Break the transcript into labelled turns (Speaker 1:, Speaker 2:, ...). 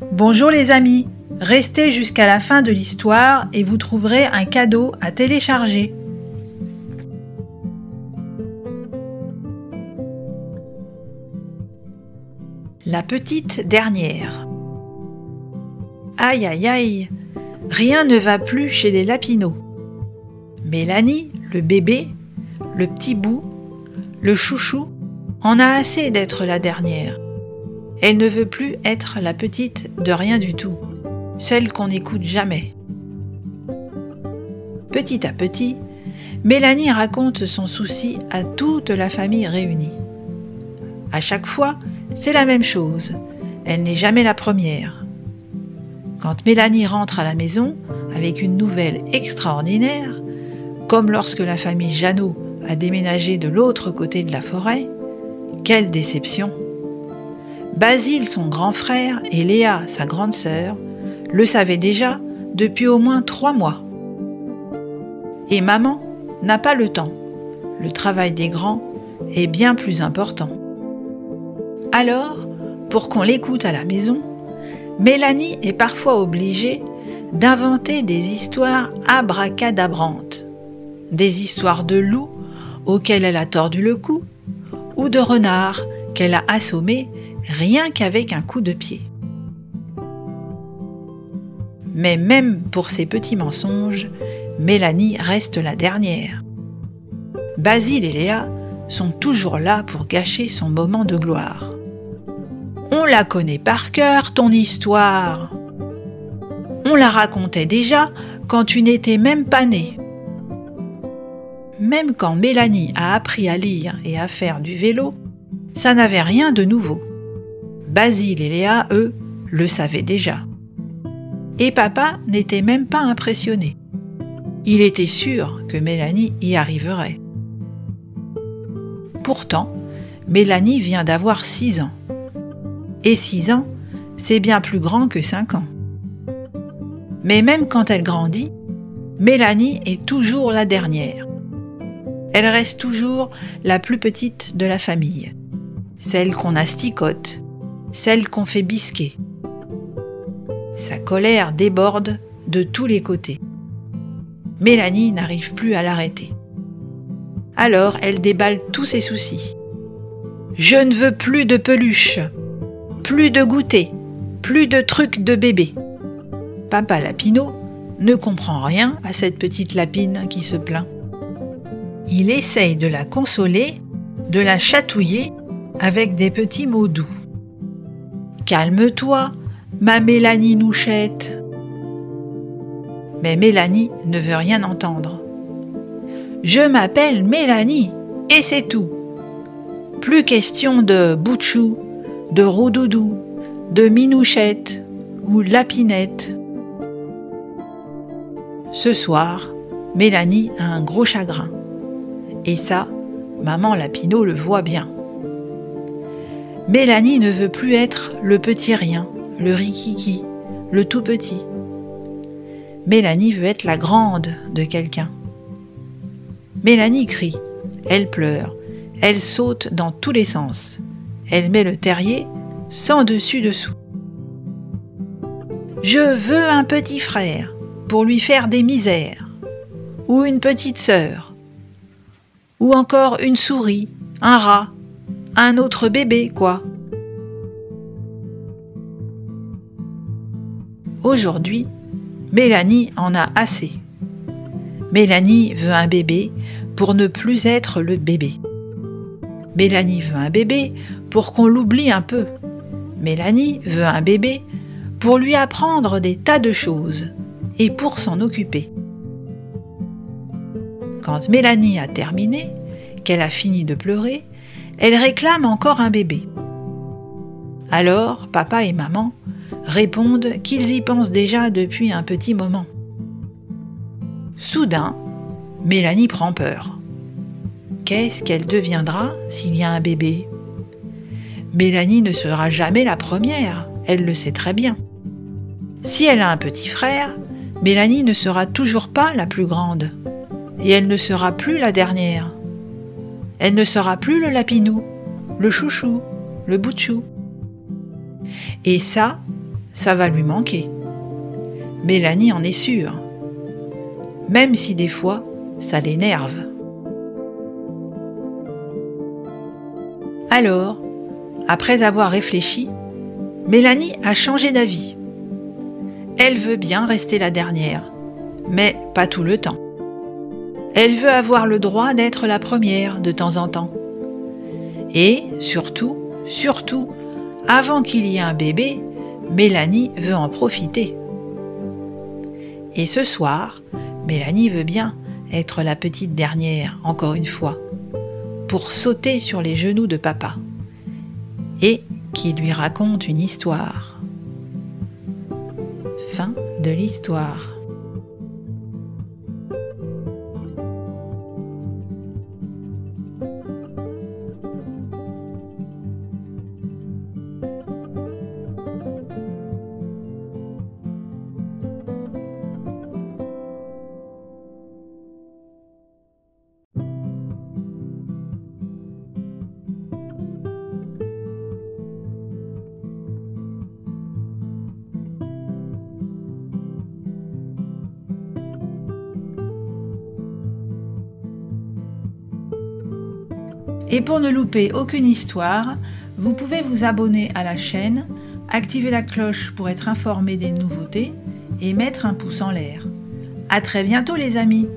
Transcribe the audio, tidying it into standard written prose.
Speaker 1: Bonjour les amis, restez jusqu'à la fin de l'histoire et vous trouverez un cadeau à télécharger. La petite dernière. Aïe aïe aïe, rien ne va plus chez les Lapinot. Mélanie, le bébé, le petit bout, le chouchou, en a assez d'être la dernière. Elle ne veut plus être la petite de rien du tout, celle qu'on n'écoute jamais. Petit à petit, Mélanie raconte son souci à toute la famille réunie. À chaque fois, c'est la même chose, elle n'est jamais la première. Quand Mélanie rentre à la maison avec une nouvelle extraordinaire, comme lorsque la famille Jeannot a déménagé de l'autre côté de la forêt, quelle déception! Basile, son grand frère, et Léa, sa grande sœur, le savaient déjà depuis au moins 3 mois. Et maman n'a pas le temps. Le travail des grands est bien plus important. Alors, pour qu'on l'écoute à la maison, Mélanie est parfois obligée d'inventer des histoires abracadabrantes. Des histoires de loups auxquels elle a tordu le cou, ou de renards qu'elle a assommés rien qu'avec un coup de pied. Mais même pour ces petits mensonges, Mélanie reste la dernière. Basile et Léa sont toujours là pour gâcher son moment de gloire. On la connaît par cœur, ton histoire. On la racontait déjà quand tu n'étais même pas née. Même quand Mélanie a appris à lire et à faire du vélo, ça n'avait rien de nouveau. Basile et Léa, eux, le savaient déjà. Et papa n'était même pas impressionné. Il était sûr que Mélanie y arriverait. Pourtant, Mélanie vient d'avoir 6 ans. Et 6 ans, c'est bien plus grand que 5 ans. Mais même quand elle grandit, Mélanie est toujours la dernière. Elle reste toujours la plus petite de la famille, celle qu'on asticote, celle qu'on fait bisquer. Sa colère déborde de tous les côtés. Mélanie n'arrive plus à l'arrêter. Alors elle déballe tous ses soucis. « Je ne veux plus de peluche, plus de goûter, plus de trucs de bébé. » Papa Lapinot ne comprend rien à cette petite lapine qui se plaint. Il essaye de la consoler, de la chatouiller avec des petits mots doux. « Calme-toi, ma Mélanie Nouchette. » Mais Mélanie ne veut rien entendre. « Je m'appelle Mélanie, et c'est tout. Plus question de Boutchou, de Roudoudou, de Minouchette ou Lapinette. » Ce soir, Mélanie a un gros chagrin. Et ça, maman Lapinot le voit bien. Mélanie ne veut plus être le petit rien, le rikiki, le tout petit. Mélanie veut être la grande de quelqu'un. Mélanie crie, elle pleure, elle saute dans tous les sens. Elle met le terrier sans dessus-dessous. « Je veux un petit frère pour lui faire des misères, ou une petite sœur, ou encore une souris, un rat, un autre bébé, quoi. » Aujourd'hui, Mélanie en a assez. Mélanie veut un bébé pour ne plus être le bébé. Mélanie veut un bébé pour qu'on l'oublie un peu. Mélanie veut un bébé pour lui apprendre des tas de choses et pour s'en occuper. Quand Mélanie a terminé, qu'elle a fini de pleurer, elle réclame encore un bébé. Alors, papa et maman répondent qu'ils y pensent déjà depuis un petit moment. Soudain, Mélanie prend peur. Qu'est-ce qu'elle deviendra s'il y a un bébé ? Mélanie ne sera jamais la première, elle le sait très bien. Si elle a un petit frère, Mélanie ne sera toujours pas la plus grande. Et elle ne sera plus la dernière. Elle ne sera plus le lapinou, le chouchou, le boutchou. Et ça, ça va lui manquer. Mélanie en est sûre, même si des fois, ça l'énerve. Alors, après avoir réfléchi, Mélanie a changé d'avis. Elle veut bien rester la dernière, mais pas tout le temps. Elle veut avoir le droit d'être la première de temps en temps. Et surtout, avant qu'il y ait un bébé, Mélanie veut en profiter. Et ce soir, Mélanie veut bien être la petite dernière, encore une fois, pour sauter sur les genoux de papa et qu'il lui raconte une histoire. Fin de l'histoire. Et pour ne louper aucune histoire, vous pouvez vous abonner à la chaîne, activer la cloche pour être informé des nouveautés et mettre un pouce en l'air. À très bientôt les amis!